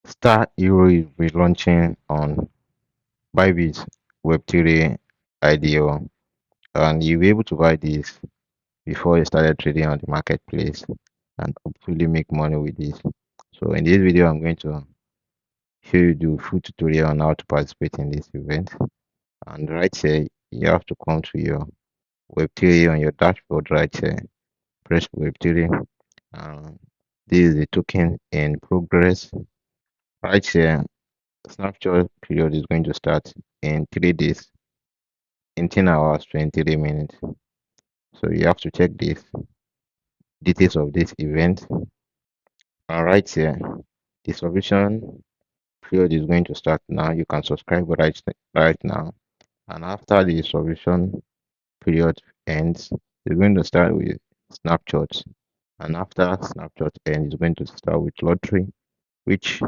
StarHeroes will be launching on Bybit Web3 IDO, and you'll be able to buy this before you started trading on the marketplace and hopefully make money with this. So in this video, I'm going to show you the full tutorial on how to participate in this event. And right here, you have to come to your Web3 on your dashboard right here. Press Web3. And this is the token in progress. Right here, snapshot period is going to start in 3 days, in 10 hours, 23 minutes. So you have to check this details of this event. And right here, the subscription period is going to start now. You can subscribe right now. And after the subscription period ends, it's going to start with snapshots. And after snapshot ends, it's going to start with lottery, which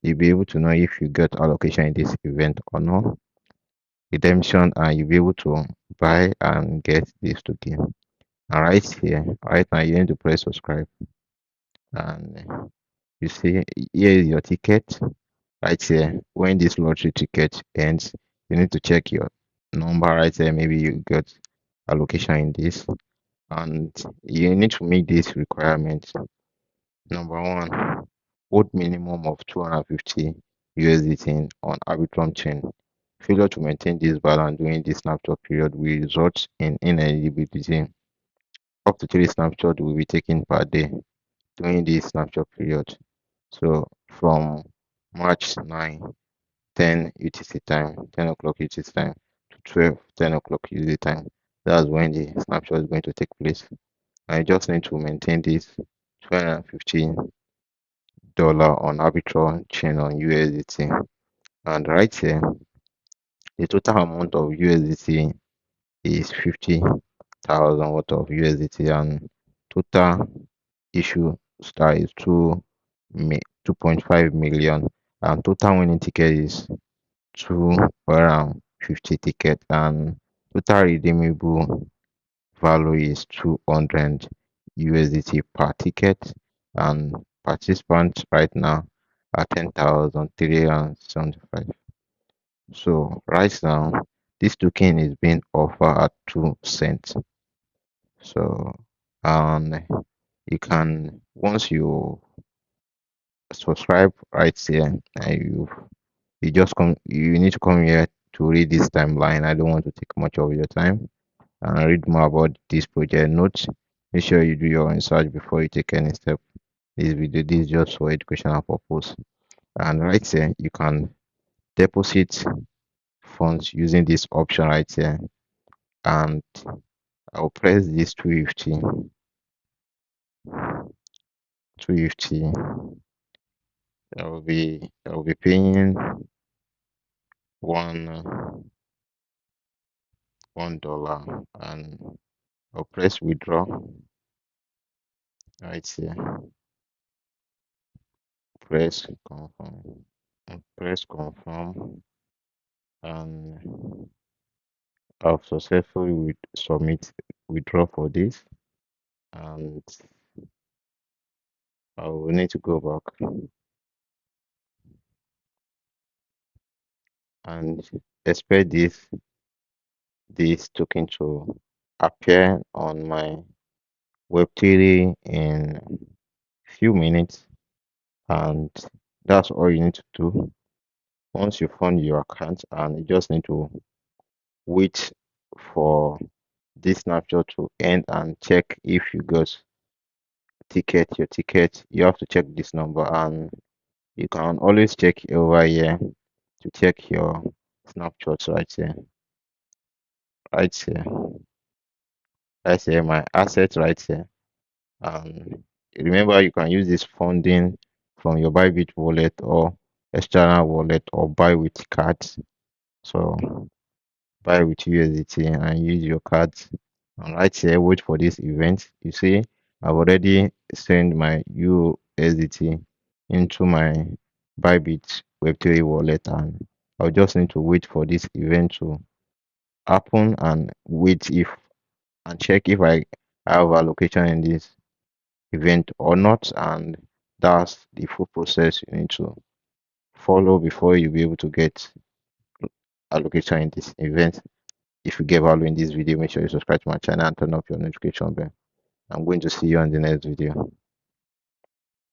you'll be able to know if you get allocation in this event or not. Redemption, and you'll be able to buy and get this token. And right here, right now, you need to press subscribe. And you see, here is your ticket. Right here, when this lottery ticket ends, you need to check your number right there. Maybe you got allocation in this, and you need to meet this requirement. Number one, hold minimum of 250 USDT on Arbitrum chain. Failure to maintain this balance during the snapshot period will result in ineligibility. Up to 3 snapshots will be taken per day during the snapshot period. So from March 9, 10 UTC time, 10 o'clock UTC time to 12, 10 o'clock UTC time. That's when the snapshot is going to take place. I just need to maintain this $250 on Arbitrum chain on USDT. And right here, the total amount of USDT is 50,000 worth of USDT, and total issue star is 2.5 million, and total winning ticket is 250 ticket, and total redeemable value is 200 USDT per ticket, and participants right now are 10,375. So right now, this token is being offered at 2 cents. So, and you can, once you subscribe right here, and you need to come here to read this timeline. I don't want to take much of your time and read more about this project. Note, make sure you do your research before you take any step. This video, this is just for educational purpose. And right here, you can deposit funds using this option right here. And I'll press this 250. 250. I will be paying $1, and I'll press withdraw right here. Press confirm. Press confirm, and I've successfully submit withdraw for this, and I will need to go back and expect this token to appear on my Web3 in few minutes, and that's all you need to do. Once you fund your account, and you just need to wait for this snapshot to end and check if you got your ticket. You have to check this number, and you can always check over here to check your snapshots right here, my assets right here. And remember, you can use this funding from your Bybit wallet or external wallet, or buy with cards. So buy with USDT and use your cards. And right here, wait for this event. You see, I've already sent my USDT into my Bybit Web3 wallet, and I'll just need to wait for this event to happen, and check if I have allocation in this event or not, and That's the full process you need to follow before you'll be able to get allocation in this event. If you get value in this video, make sure you subscribe to my channel and turn off your notification bell. I'm going to see you on the next video.